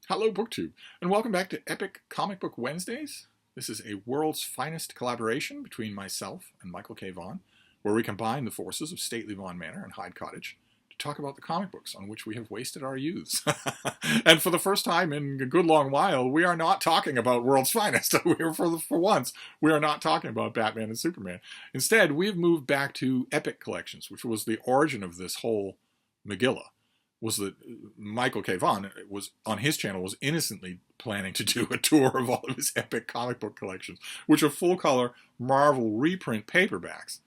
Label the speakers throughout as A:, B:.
A: Hello, BookTube, and welcome back to Epic Comic Book Wednesdays. This is a world's finest collaboration between myself and Michael K Vaughan, where we combine the forces of stately Vaughan Manor and Hyde Cottage to talk about the comic books on which we have wasted our youths. And for the first time in a good long while, we are not talking about world's finest. For once, we are not talking about Batman and Superman. Instead, we have moved back to Epic Collections, which was the origin of this whole Megillah. Was that Michael K Vaughan was on his channel was innocently planning to do a tour of all of his epic comic book collections, which are full-color Marvel reprint paperbacks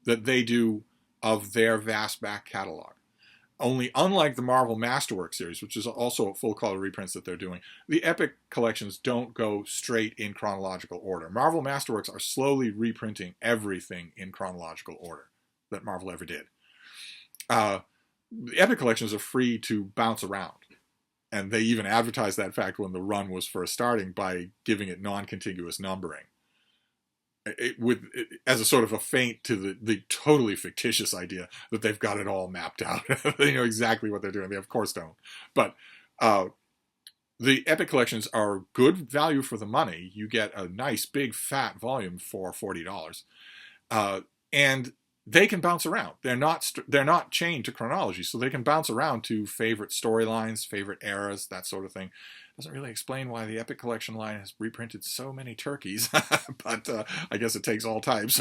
A: that they do of their vast back catalog. Only unlike the Marvel Masterwork series, which is also full-color reprints that they're doing, the epic collections don't go straight in chronological order. Marvel Masterworks are slowly reprinting everything in chronological order that Marvel ever did. The Epic collections are free to bounce around. And they even advertised that fact when the run was first starting by giving it non-contiguous numbering. As a sort of a feint to the totally fictitious idea that they've got it all mapped out. They know exactly what they're doing. They of course don't. But the Epic collections are good value for the money. You get a nice big fat volume for $40. And they can bounce around. They're not chained to chronology, so they can bounce around to favorite storylines, favorite eras, that sort of thing. Doesn't really explain why the Epic Collection line has reprinted so many turkeys, but I guess it takes all types.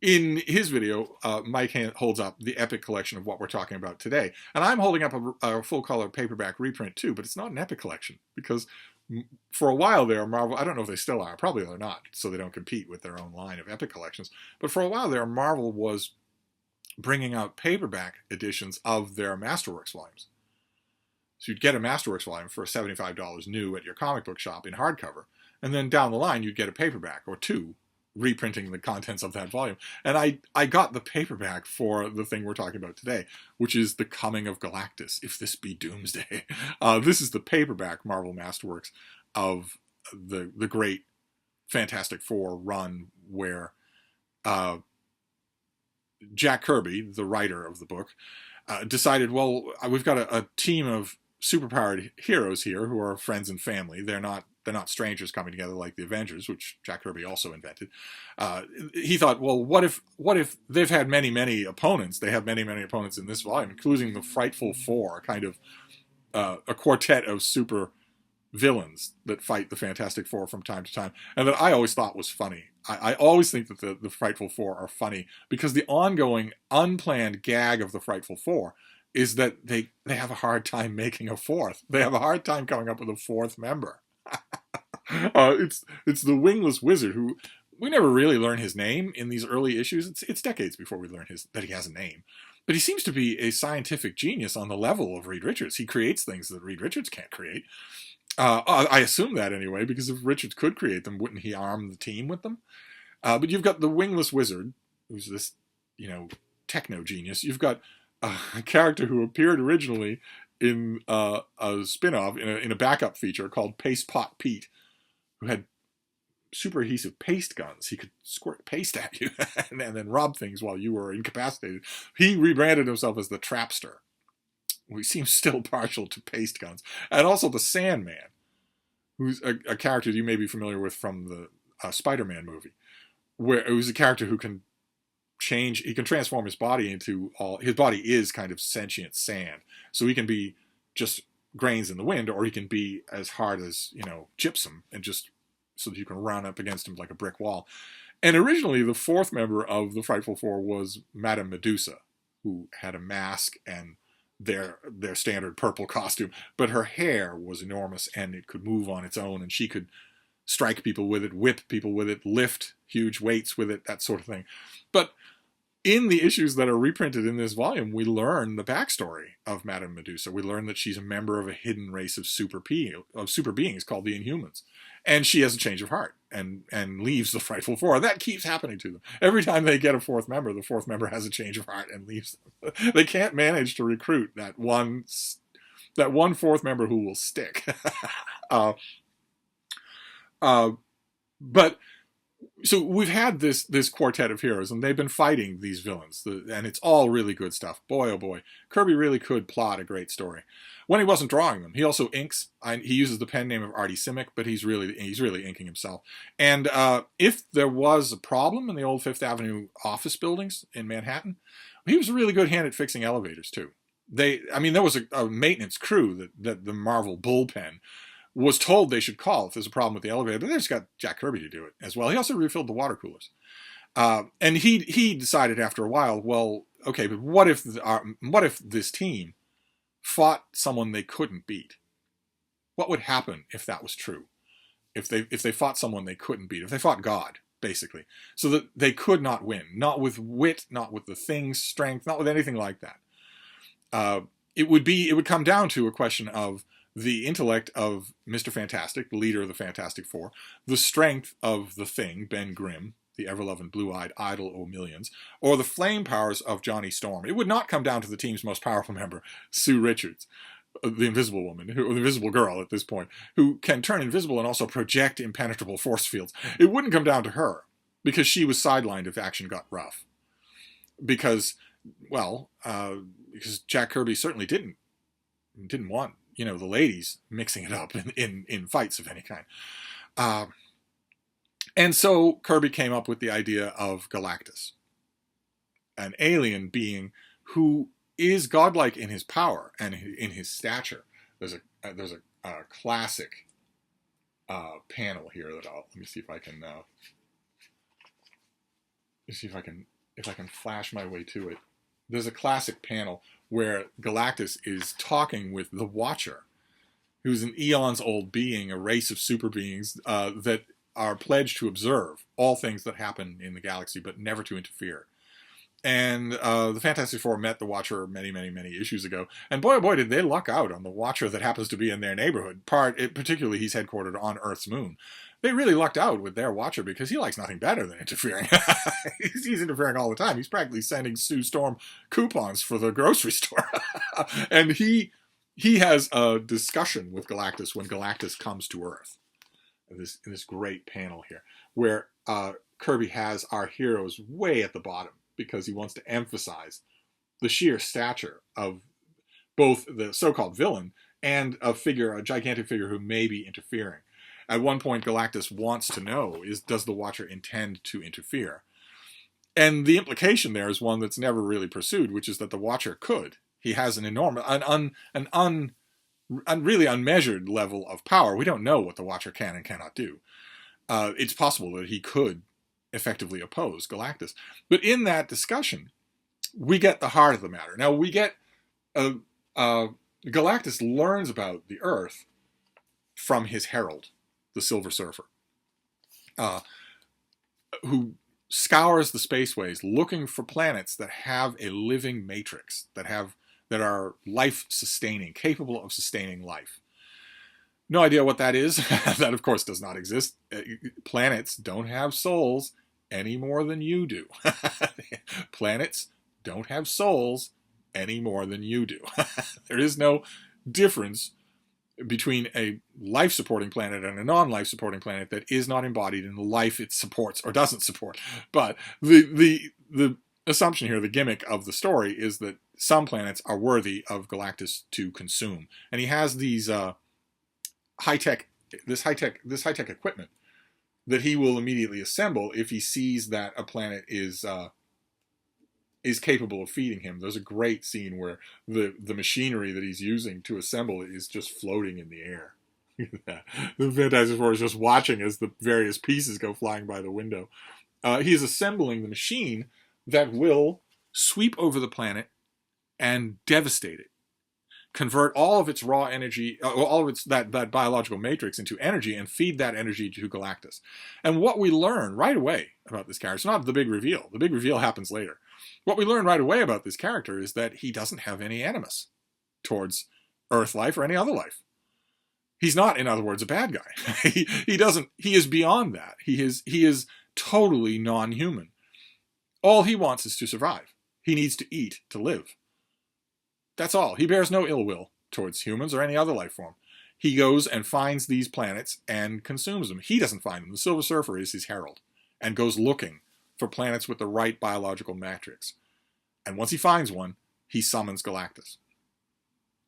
A: In his video, Mike holds up the Epic Collection of what we're talking about today, and I'm holding up a full-color paperback reprint too, but it's not an Epic Collection because for a while there, Marvel, I don't know if they still are, probably they're not, so they don't compete with their own line of Epic collections, but for a while there, Marvel was bringing out paperback editions of their Masterworks volumes. So you'd get a Masterworks volume for $75 new at your comic book shop in hardcover, and then down the line you'd get a paperback or two reprinting the contents of that volume. And I got the paperback for the thing we're talking about today, which is The Coming of Galactus, If This Be Doomsday. This is the paperback Marvel Masterworks of the great Fantastic Four run where Jack Kirby, the writer of the book, decided, well, we've got a team of superpowered heroes here who are friends and family. They're not strangers coming together like the Avengers, which Jack Kirby also invented. He thought, well, what if they've had many opponents? They have many opponents in this volume, including the Frightful Four, kind of a quartet of super villains that fight the Fantastic Four from time to time, and that I always thought was funny. I always think that the Frightful Four are funny because the ongoing, unplanned gag of the Frightful Four is that they have a hard time making a fourth. They have a hard time coming up with a fourth member. It's the Wingless Wizard, who we never really learn his name in these early issues. It's decades before we learn that he has a name. But he seems to be a scientific genius on the level of Reed Richards. He creates things that Reed Richards can't create. I assume that anyway, because if Richards could create them, wouldn't he arm the team with them? But you've got the Wingless Wizard, who's this, techno genius. You've got a character who appeared originally in a spin-off, in a backup feature called Paste Pot Pete, who had super adhesive paste guns. He could squirt paste at you and then rob things while you were incapacitated. He rebranded himself as the Trapster. He seems still partial to paste guns. And also the Sandman, who's a character you may be familiar with from the Spider-Man movie, where it was a character who can he can transform his body into his body is kind of sentient sand. So he can be just grains in the wind, or he can be as hard as, gypsum, and just so that you can run up against him like a brick wall. And originally the fourth member of the Frightful Four was Madame Medusa, who had a mask and their standard purple costume, but her hair was enormous and it could move on its own, and she could strike people with it, whip people with it, lift huge weights with it, that sort of thing. But in the issues that are reprinted in this volume, we learn the backstory of Madame Medusa. We learn that she's a member of a hidden race of super beings called the Inhumans. And she has a change of heart and leaves the Frightful Four. That keeps happening to them. Every time they get a fourth member, the fourth member has a change of heart and leaves them. They can't manage to recruit that one fourth member who will stick. But So we've had this quartet of heroes, and they've been fighting these villains, and it's all really good stuff. Boy, oh boy, Kirby really could plot a great story. When he wasn't drawing them, he also inks. He uses the pen name of Artie Simic, but he's really inking himself. And if there was a problem in the old Fifth Avenue office buildings in Manhattan, he was a really good hand at fixing elevators too. There was a maintenance crew that the Marvel bullpen was told they should call if there's a problem with the elevator. But they just got Jack Kirby to do it as well. He also refilled the water coolers. And he decided after a while, well, okay, but what if this team fought someone they couldn't beat? What would happen if that was true? If they fought someone they couldn't beat, if they fought God, basically, so that they could not win, not with wit, not with the thing's strength, not with anything like that. It would come down to a question of the intellect of Mr. Fantastic, the leader of the Fantastic Four, the strength of the Thing, Ben Grimm, the ever-loving blue-eyed idol o' millions, or the flame powers of Johnny Storm. It would not come down to the team's most powerful member, Sue Richards, the Invisible Woman, or the Invisible Girl at this point, who can turn invisible and also project impenetrable force fields. It wouldn't come down to her, because she was sidelined if action got rough. Because Jack Kirby certainly didn't want the ladies mixing it up in fights of any kind. And so Kirby came up with the idea of Galactus, an alien being who is godlike in his power and in his stature. There's a classic panel here that let me see if I can flash my way to it. There's a classic panel where Galactus is talking with the Watcher, who's an eons-old being, a race of super beings that are pledged to observe all things that happen in the galaxy, but never to interfere. And the Fantastic Four met the Watcher many, many, many issues ago, and boy, oh boy, did they luck out on the Watcher that happens to be in their neighborhood. Particularly, he's headquartered on Earth's moon. They really lucked out with their Watcher because he likes nothing better than interfering. He's interfering all the time. He's practically sending Sue Storm coupons for the grocery store. And he has a discussion with Galactus when Galactus comes to Earth. In this great panel here, where Kirby has our heroes way at the bottom because he wants to emphasize the sheer stature of both the so-called villain and a gigantic figure who may be interfering. At one point, Galactus wants to know, does the Watcher intend to interfere? And the implication there is one that's never really pursued, which is that the Watcher could. He has an enormous, really unmeasured level of power. We don't know what the Watcher can and cannot do. It's possible that he could effectively oppose Galactus. But in that discussion, we get the heart of the matter. Now, we get Galactus learns about the Earth from his herald, the Silver Surfer, who scours the spaceways looking for planets that have a living matrix, that are life-sustaining, capable of sustaining life. No idea what that is. That, of course, does not exist. Planets don't have souls any more than you do. Planets don't have souls any more than you do. There is no difference between a life-supporting planet and a non-life-supporting planet that is not embodied in the life it supports or doesn't support. But the assumption here, the gimmick of the story, is that some planets are worthy of Galactus to consume, and he has these high-tech equipment that he will immediately assemble if he sees that a planet is capable of feeding him. There's a great scene where the machinery that he's using to assemble it is just floating in the air. The Fantastic Four is just watching as the various pieces go flying by the window. He's assembling the machine that will sweep over the planet and devastate it. Convert all of its raw energy, all of its that biological matrix into energy, and feed that energy to Galactus. And what we learn right away about this character, it's not the big reveal. The big reveal happens later. What we learn right away about this character is that he doesn't have any animus towards Earth life or any other life. He's not, in other words, a bad guy. He is beyond that. He is totally non-human. All he wants is to survive. He needs to eat to live. That's all. He bears no ill will towards humans or any other life form. He goes and finds these planets and consumes them. He doesn't find them. The Silver Surfer is his herald. and goes looking for planets with the right biological matrix. And once he finds one, he summons Galactus.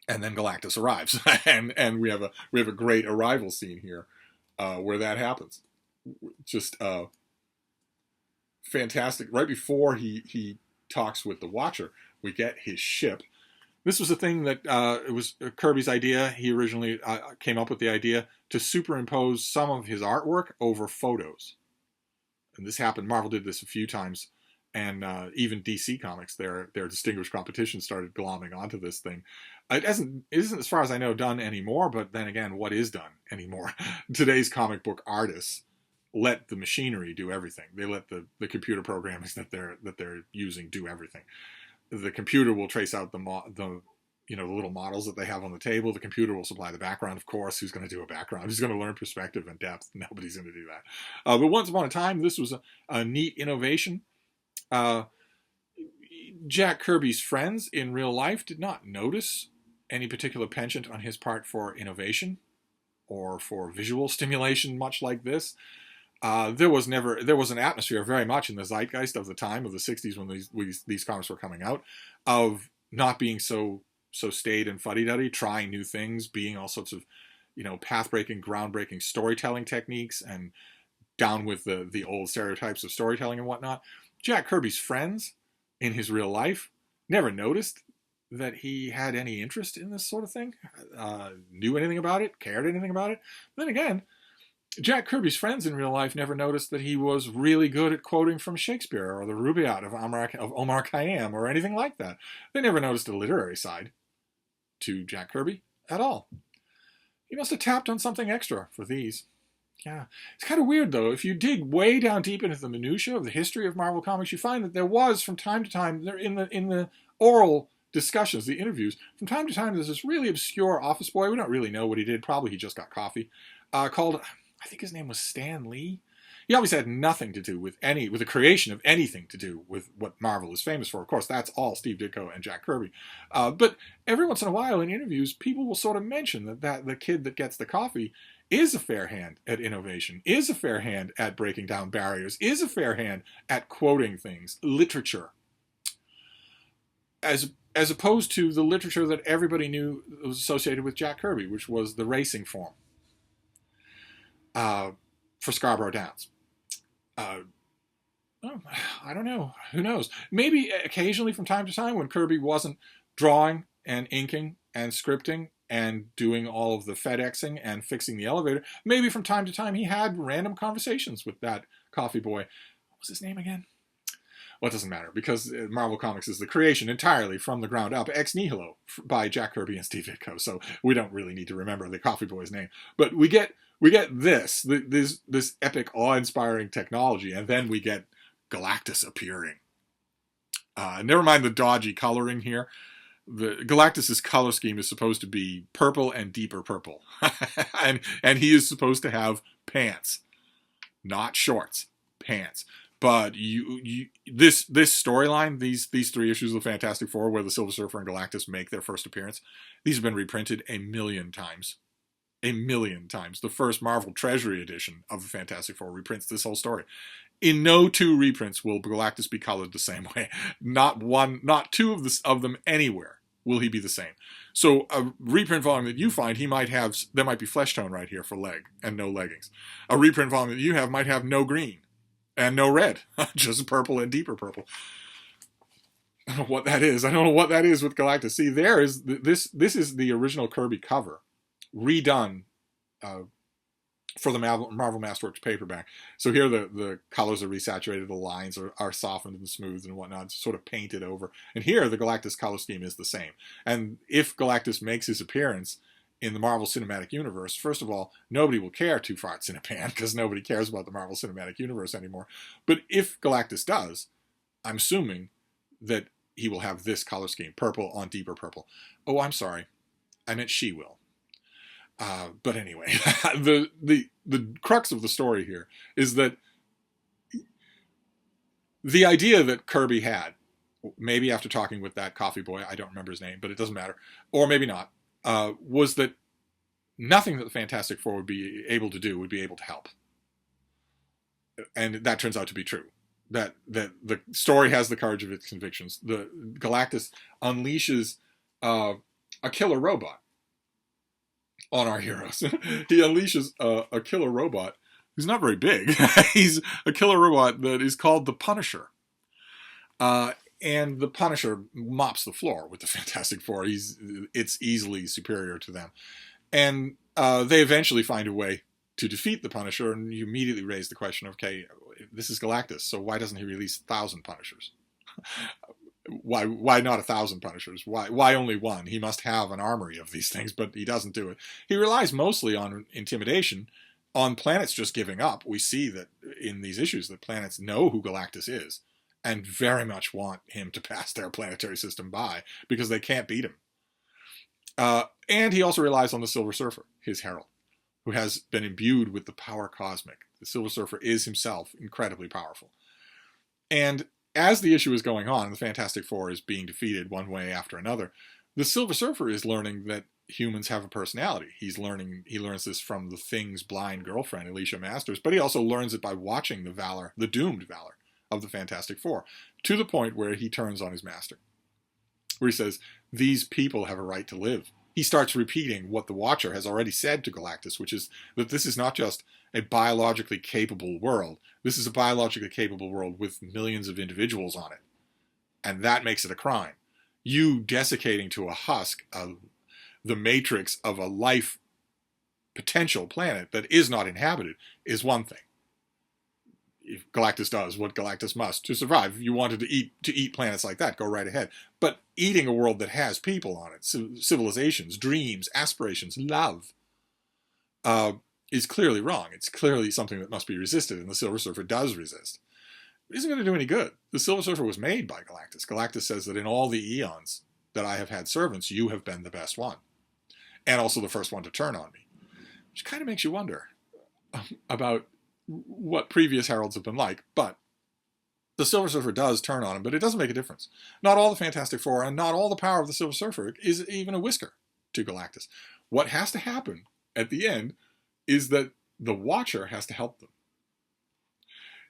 A: And then Galactus arrives, and we have a great arrival scene here where that happens. Just fantastic. Right before he talks with the Watcher, we get his ship. This was a thing that it was Kirby's idea. He originally came up with the idea to superimpose some of his artwork over photos. And this happened. Marvel did this a few times. And even DC Comics, their distinguished competition, started glomming onto this thing. It isn't, as far as I know, done anymore. But then again, what is done anymore? Today's comic book artists let the machinery do everything. They let the computer programmers that they're using do everything. The computer will trace out the little models that they have on the table. The computer will supply the background, of course. Who's going to do a background? Who's going to learn perspective and depth? Nobody's going to do that. But once upon a time, this was a neat innovation. Jack Kirby's friends in real life did not notice any particular penchant on his part for innovation or for visual stimulation, much like this. There was an atmosphere very much in the zeitgeist of the time of the 60s when these comics were coming out of not being so staid and fuddy-duddy, trying new things, being all sorts of, path-breaking, groundbreaking storytelling techniques and down with the old stereotypes of storytelling and whatnot. Jack Kirby's friends in his real life never noticed that he had any interest in this sort of thing, knew anything about it, cared anything about it. Then again, Jack Kirby's friends in real life never noticed that he was really good at quoting from Shakespeare or the Rubaiyat of Omar Khayyam or anything like that. They never noticed a literary side to Jack Kirby at all. He must have tapped on something extra for these. Yeah. It's kind of weird, though. If you dig way down deep into the minutiae of the history of Marvel Comics, you find that there was, from time to time, in the oral discussions, the interviews, from time to time, there's this really obscure office boy. We don't really know what he did. Probably he just got coffee. Called, I think his name was Stan Lee. He obviously had nothing to do with the creation of anything to do with what Marvel is famous for. Of course, that's all Steve Ditko and Jack Kirby. But every once in a while in interviews, people will sort of mention that the kid that gets the coffee is a fair hand at innovation, is a fair hand at breaking down barriers, is a fair hand at quoting things, literature. As opposed to the literature that everybody knew was associated with Jack Kirby, which was the racing form for Scarborough Downs. I don't know. Who knows? Maybe occasionally from time to time when Kirby wasn't drawing and inking and scripting and doing all of the FedExing and fixing the elevator, maybe from time to time he had random conversations with that coffee boy. What was his name again? Well, it doesn't matter because Marvel Comics is the creation entirely from the ground up, ex nihilo, by Jack Kirby and Steve Ditko. So we don't really need to remember the coffee boy's name. But we get this epic, awe-inspiring technology, and then we get Galactus appearing. Never mind the dodgy coloring here. The Galactus's color scheme is supposed to be purple and deeper purple, and he is supposed to have pants, not shorts, pants. But this storyline, these 3 issues of the Fantastic Four, where the Silver Surfer and Galactus make their first appearance, these have been reprinted a million times. The first Marvel Treasury edition of the Fantastic Four reprints this whole story. In no 2 reprints will Galactus be colored the same way. Not 2 of them anywhere will he be the same. So a reprint volume that you find, there might be flesh tone right here for leg and no leggings. A reprint volume that you have might have no green and no red, just purple and deeper purple. I don't know what that is. I don't know what that is with Galactus. See, this is the original Kirby cover, redone for the Marvel Masterworks paperback. So here the colors are resaturated, the lines are softened and smoothed and whatnot, sort of painted over. And here the Galactus color scheme is the same. And if Galactus makes his appearance in the Marvel Cinematic Universe, first of all, nobody will care 2 farts in a pan because nobody cares about the Marvel Cinematic Universe anymore. But if Galactus does, I'm assuming that he will have this color scheme, purple on deeper purple. Oh, I'm sorry. I meant she will. But anyway, the crux of the story here is that the idea that Kirby had, maybe after talking with that coffee boy, I don't remember his name, but it doesn't matter, or maybe not, was that nothing that the Fantastic Four would be able to do would be able to help. and that turns out to be true. That the story has the courage of its convictions. The Galactus unleashes a killer robot on our heroes. He unleashes a killer robot who's not very big. He's a killer robot that is called the Punisher. And the Punisher mops the floor with the Fantastic Four. It's easily superior to them. And they eventually find a way to defeat the Punisher, and you immediately raise the question of, okay, this is Galactus, so why doesn't he release 1,000 Punishers? Why not 1,000 Punishers? Why only one? He must have an armory of these things, but he doesn't do it. He relies mostly on intimidation, on planets just giving up. We see that in these issues that planets know who Galactus is and very much want him to pass their planetary system by because they can't beat him. And he also relies on the Silver Surfer, his herald, who has been imbued with the power cosmic. The Silver Surfer is himself incredibly powerful. And as the issue is going on, the Fantastic Four is being defeated one way after another, the Silver Surfer is learning that humans have a personality. He learns this from the Thing's blind girlfriend, Alicia Masters, but he also learns it by watching the doomed valor of the Fantastic Four, to the point where he turns on his master, where he says, these people have a right to live. He starts repeating what the Watcher has already said to Galactus, which is that this is not just a biologically capable world. This is a biologically capable world with millions of individuals on it. And that makes it a crime. You desiccating to a husk the matrix of a life potential planet that is not inhabited is one thing. If Galactus does what Galactus must to survive, if you wanted to eat planets like that, go right ahead. But eating a world that has people on it, civilizations, dreams, aspirations, love, is clearly wrong. It's clearly something that must be resisted, and the Silver Surfer does resist. It isn't going to do any good. The Silver Surfer was made by Galactus. Galactus says that in all the eons that I have had servants, you have been the best one. And also the first one to turn on me. Which kind of makes you wonder about what previous heralds have been like, but the Silver Surfer does turn on him, but it doesn't make a difference. Not all the Fantastic Four and not all the power of the Silver Surfer is even a whisker to Galactus. What has to happen at the end is that the Watcher has to help them.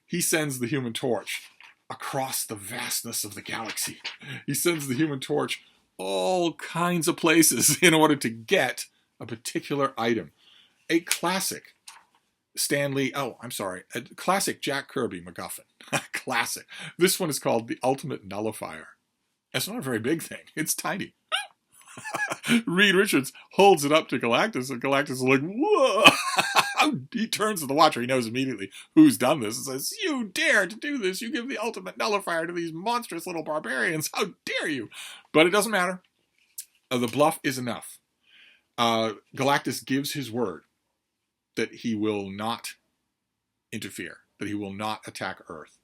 A: He sends the Human Torch across the vastness of the galaxy. He sends the Human Torch all kinds of places in order to get a particular item. A classic a classic Jack Kirby MacGuffin. Classic. This one is called the Ultimate Nullifier. It's not a very big thing. It's tiny. Reed Richards holds it up to Galactus, and Galactus is like, whoa! He turns to the Watcher. He knows immediately who's done this and says, you dare to do this. You give the Ultimate Nullifier to these monstrous little barbarians. How dare you? But it doesn't matter. The bluff is enough. Galactus gives his word that he will not interfere, that he will not attack Earth.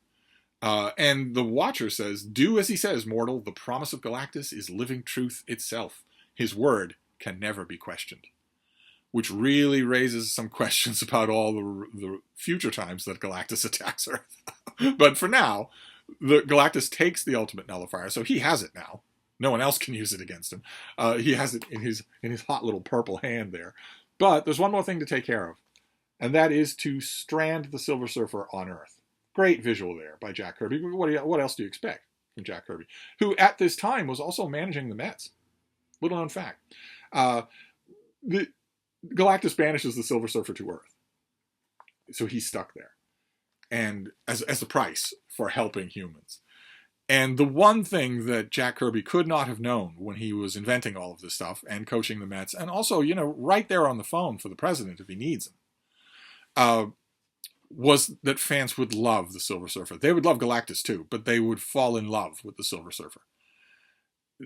A: And the Watcher says, do as he says, mortal. The promise of Galactus is living truth itself. His word can never be questioned. Which really raises some questions about all the future times that Galactus attacks Earth. But for now, Galactus takes the Ultimate Nullifier, so he has it now. No one else can use it against him. He has it in his hot little purple hand there. But there's one more thing to take care of, and that is to strand the Silver Surfer on Earth. Great visual there by Jack Kirby. What else do you expect from Jack Kirby, who at this time was also managing the Mets? Little known fact. Galactus banishes the Silver Surfer to Earth, so he's stuck there, and as a price for helping humans. And the one thing that Jack Kirby could not have known when he was inventing all of this stuff and coaching the Mets, and also, right there on the phone for the president if he needs him, was that fans would love the Silver Surfer. They would love Galactus too, but they would fall in love with the Silver Surfer.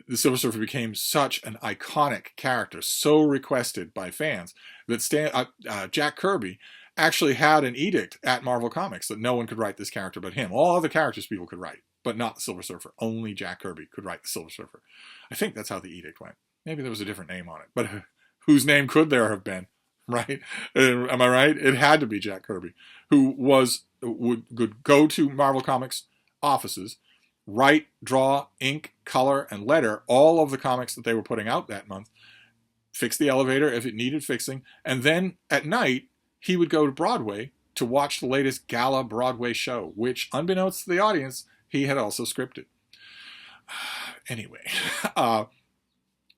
A: The Silver Surfer became such an iconic character, so requested by fans, that Jack Kirby actually had an edict at Marvel Comics that no one could write this character but him. All other characters people could write, but not the Silver Surfer. Only Jack Kirby could write the Silver Surfer. I think that's how the edict went. Maybe there was a different name on it, but whose name could there have been, right? Am I right? It had to be Jack Kirby, who would go to Marvel Comics offices, write, draw, ink, color, and letter all of the comics that they were putting out that month, fix the elevator if it needed fixing, and then at night he would go to Broadway to watch the latest gala Broadway show, which, unbeknownst to the audience, he had also scripted. Anyway,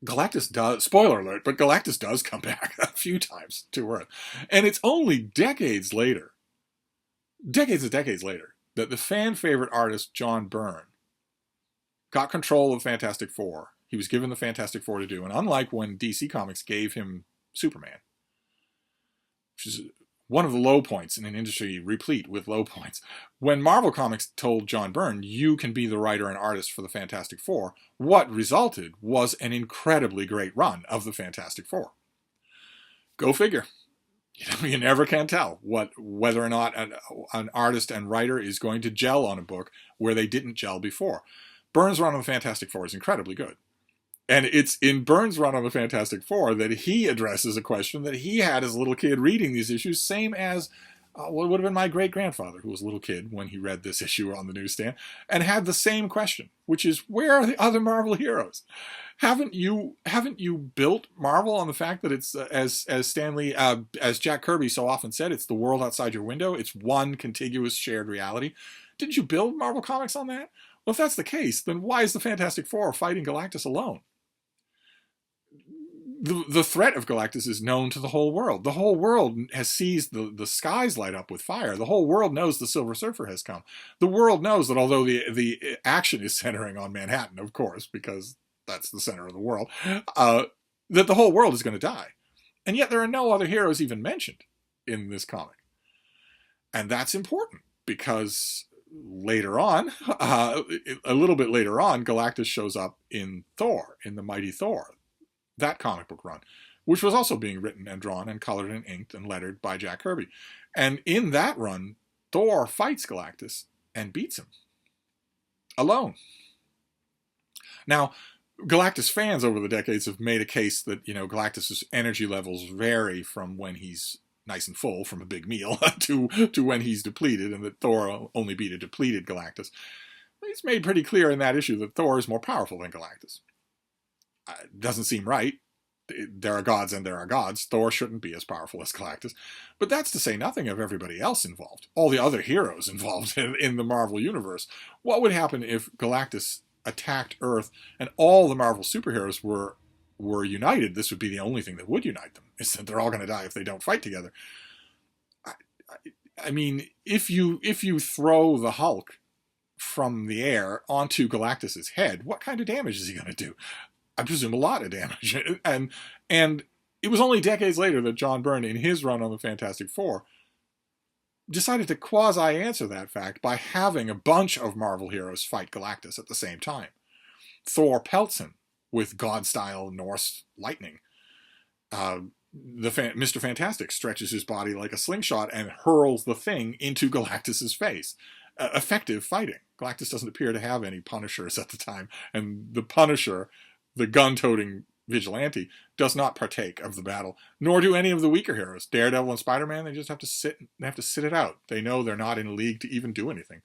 A: Galactus does, spoiler alert, but Galactus does come back a few times to Earth. And it's only decades and decades later, that the fan favorite artist John Byrne got control of Fantastic Four. He was given the Fantastic Four to do, and unlike when DC Comics gave him Superman, which is one of the low points in an industry replete with low points, when Marvel Comics told John Byrne, you can be the writer and artist for the Fantastic Four, what resulted was an incredibly great run of the Fantastic Four. Go figure. You never can tell whether or not an artist and writer is going to gel on a book where they didn't gel before. Byrne's run on the Fantastic Four is incredibly good. And it's in Byrne's run on the Fantastic Four that he addresses a question that he had as a little kid reading these issues, same as what would have been my great-grandfather, who was a little kid when he read this issue on the newsstand, and had the same question, which is, where are the other Marvel heroes? Haven't you built Marvel on the fact that it's, as Jack Kirby so often said, it's the world outside your window, it's one contiguous shared reality? Didn't you build Marvel Comics on that? Well, if that's the case, then why is the Fantastic Four fighting Galactus alone? The threat of Galactus is known to the whole world. The whole world has seized the skies light up with fire. The whole world knows the Silver Surfer has come. The world knows that although the action is centering on Manhattan, of course, because that's the center of the world, that the whole world is going to die. And yet there are no other heroes even mentioned in this comic. And that's important because later on, a little bit later on, Galactus shows up in Thor, in the Mighty Thor, that comic book run, which was also being written and drawn and colored and inked and lettered by Jack Kirby. And in that run, Thor fights Galactus and beats him. Alone. Now, Galactus fans over the decades have made a case that, Galactus's energy levels vary from when he's nice and full from a big meal to when he's depleted, and that Thor only beat a depleted Galactus. It's made pretty clear in that issue that Thor is more powerful than Galactus. Doesn't seem right. There are gods and there are gods. Thor shouldn't be as powerful as Galactus. But that's to say nothing of everybody else involved. All the other heroes involved in the Marvel Universe. What would happen if Galactus attacked Earth and all the Marvel superheroes were united? This would be the only thing that would unite them, is that they're all going to die if they don't fight together. I mean, if you throw the Hulk from the air onto Galactus's head, what kind of damage is he going to do? I presume a lot of damage. And it was only decades later that John Byrne, in his run on the Fantastic Four, decided to quasi-answer that fact by having a bunch of Marvel heroes fight Galactus at the same time. Thor pelts him with God-style Norse lightning. Mr. Fantastic stretches his body like a slingshot and hurls the thing into Galactus's face. Effective fighting. Galactus doesn't appear to have any Punishers at the time, and the Punisher, the gun-toting vigilante, does not partake of the battle, nor do any of the weaker heroes. Daredevil and Spider-Man, they just have to sit it out. They know they're not in a league to even do anything.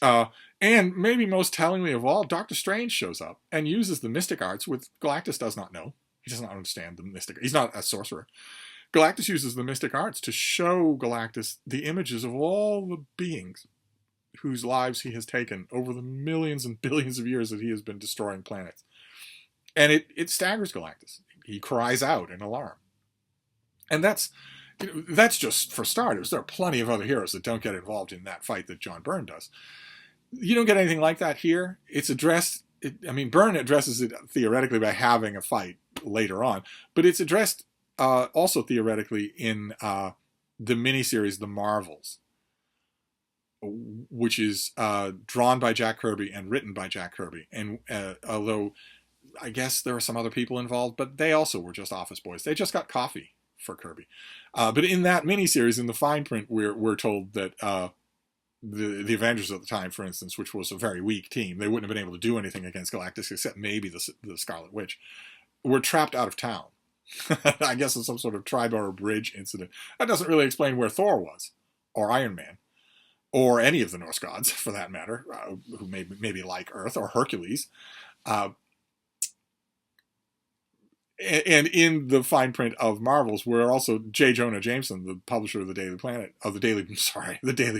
A: And maybe most tellingly of all, Doctor Strange shows up and uses the mystic arts, which Galactus does not know. He does not understand the mystic. He's not a sorcerer. Galactus uses the mystic arts to show Galactus the images of all the beings whose lives he has taken over the millions and billions of years that he has been destroying planets. And it staggers Galactus. He cries out in alarm. And that's just for starters. There are plenty of other heroes that don't get involved in that fight that John Byrne does. You don't get anything like that here. It's addressed... Byrne addresses it theoretically by having a fight later on, but it's addressed also theoretically in the miniseries The Marvels, which is drawn by Jack Kirby and written by Jack Kirby. And although I guess there are some other people involved, but they also were just office boys. They just got coffee for Kirby. But in that miniseries, in the fine print, we're told that the Avengers at the time, for instance, which was a very weak team, they wouldn't have been able to do anything against Galactus except maybe the Scarlet Witch, were trapped out of town. I guess it's some sort of Triborough Bridge incident. That doesn't really explain where Thor was, or Iron Man, or any of the Norse gods, for that matter, who maybe like Earth, or Hercules. And in the fine print of Marvels, where also J. Jonah Jameson, the publisher of the Daily Planet, the Daily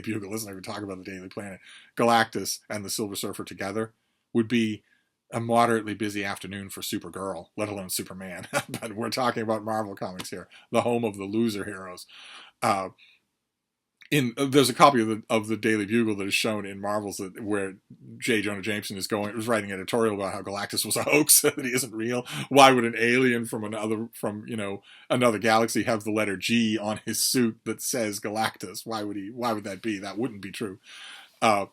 A: Bugle, let's not even talk about the Daily Planet, Galactus and the Silver Surfer together would be a moderately busy afternoon for Supergirl, let alone Superman. But we're talking about Marvel Comics here, the home of the loser heroes. Uh, there's a copy of the Daily Bugle that is shown in Marvels where J. Jonah Jameson was writing an editorial about how Galactus was a hoax, that he isn't real. Why would an alien from another galaxy have the letter G on his suit that says Galactus? Why would that be? That wouldn't be true. I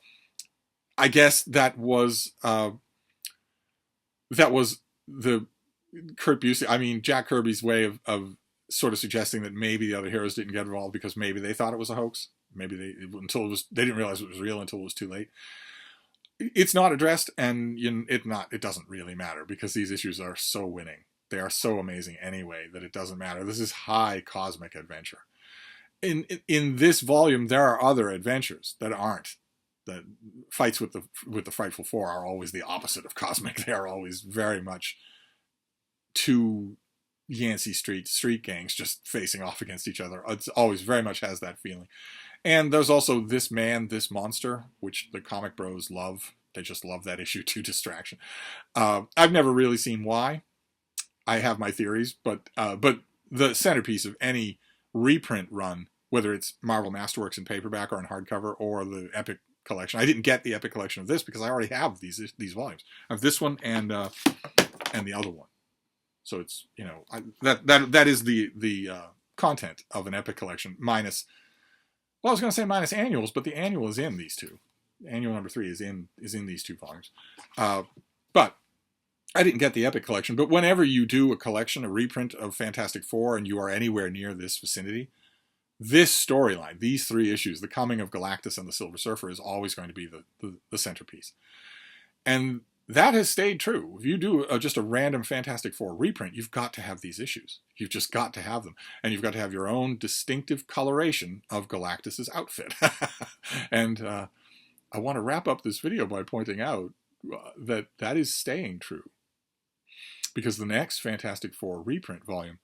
A: guess that was the Kurt Busiek, Jack Kirby's way of sort of suggesting that maybe the other heroes didn't get involved because maybe they thought it was a hoax. Maybe they didn't realize it was real until it was too late. It's not addressed, and it doesn't really matter because these issues are so winning. They are so amazing anyway that it doesn't matter. This is high cosmic adventure. In this volume, there are other adventures that aren't. The fights with the Frightful Four are always the opposite of cosmic. They are always very much two Yancey street gangs just facing off against each other. It's always very much has that feeling. And there's also This Man, This Monster, which the comic bros love. They just love that issue to distraction. I've never really seen why. I have my theories, but the centerpiece of any reprint run, whether it's Marvel Masterworks in paperback or in hardcover or the Epic collection. I didn't get the Epic collection of this because I already have these volumes. I have this one and the other one. So it's, that is the content of an Epic collection minus, well, I was going to say minus annuals, but the annual is in these two. Annual number 3 is in these 2 volumes. But I didn't get the Epic collection. But whenever you do a collection, a reprint of Fantastic Four, and you are anywhere near this vicinity, this storyline, these 3 issues, the Coming of Galactus and the Silver Surfer, is always going to be the centerpiece. And that has stayed true. If you do just a random Fantastic Four reprint, you've got to have these issues. You've just got to have them. And you've got to have your own distinctive coloration of Galactus's outfit. And I want to wrap up this video by pointing out that is staying true. Because the next Fantastic Four reprint volume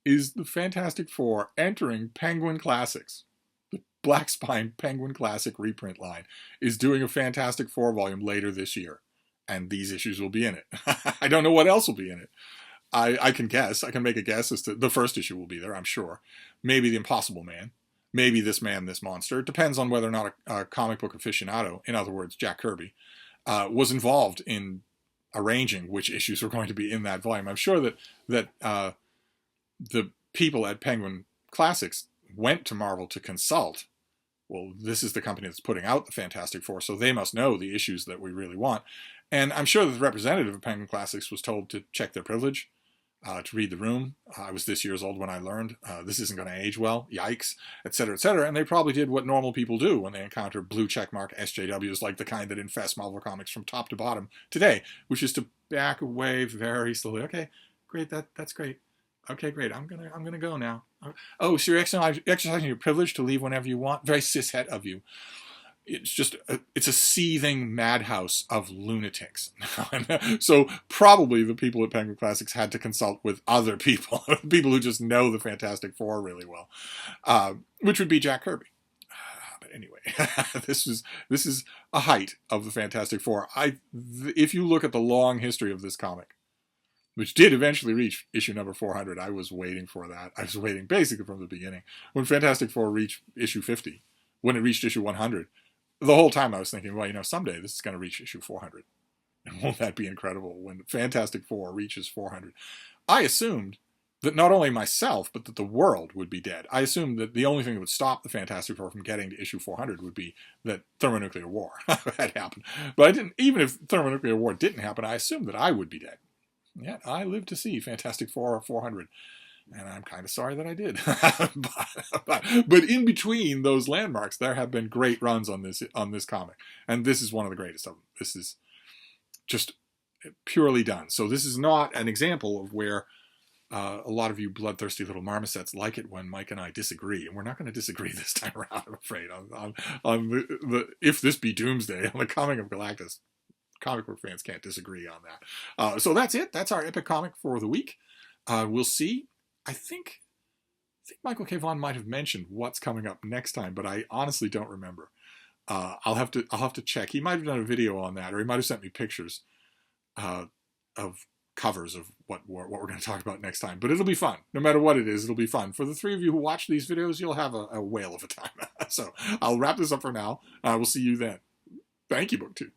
A: is the Fantastic Four entering Penguin Classics. The Black Spine Penguin Classic reprint line is doing a Fantastic Four volume later this year. And these issues will be in it. I don't know what else will be in it. I can guess. I can make a guess as to the first issue will be there, I'm sure. Maybe The Impossible Man. Maybe This Man, This Monster. It depends on whether or not a comic book aficionado, in other words, Jack Kirby, was involved in arranging which issues were going to be in that volume. I'm sure that the people at Penguin Classics went to Marvel to consult. Well, this is the company that's putting out the Fantastic Four, so they must know the issues that we really want. And I'm sure that the representative of Penguin Classics was told to check their privilege, to read the room. I was this years old when I learned this isn't going to age well, yikes, etc., etc. And they probably did what normal people do when they encounter blue checkmark SJWs like the kind that infest Marvel Comics from top to bottom today, which is to back away very slowly. Okay, great, that's great. Okay, great. I'm gonna go now. Oh, so you're exercising your privilege to leave whenever you want. Very cishet of you. It's just it's a seething madhouse of lunatics. So probably the people at Penguin Classics had to consult with other people, people who just know the Fantastic Four really well, which would be Jack Kirby. But anyway, this is a height of the Fantastic Four. If you look at the long history of this comic, which did eventually reach issue number 400. I was waiting for that. I was waiting basically from the beginning. When Fantastic Four reached issue 50, when it reached issue 100, the whole time I was thinking, well, someday this is going to reach issue 400. And won't that be incredible when Fantastic Four reaches 400? I assumed that not only myself, but that the world would be dead. I assumed that the only thing that would stop the Fantastic Four from getting to issue 400 would be that thermonuclear war had happened. But I didn't, even if thermonuclear war didn't happen, I assumed that I would be dead. Yet I lived to see Fantastic Four 400, and I'm kind of sorry that I did. but in between those landmarks, there have been great runs on this comic, and this is one of the greatest of them. This is just purely done. So this is not an example of where a lot of you bloodthirsty little marmosets like it when Mike and I disagree, and we're not going to disagree this time around, I'm afraid, on the If This Be Doomsday, on the Coming of Galactus. Comic book fans can't disagree on that. So that's it. That's our epic comic for the week. We'll see. I think Michael K. Vaughan might have mentioned what's coming up next time, but I honestly don't remember. I'll have to check. He might have done a video on that, or he might have sent me pictures of covers of what we're going to talk about next time. But it'll be fun. No matter what it is, it'll be fun. For the three of you who watch these videos, you'll have a whale of a time. So I'll wrap this up for now. We'll see you then. Thank you, BookTube.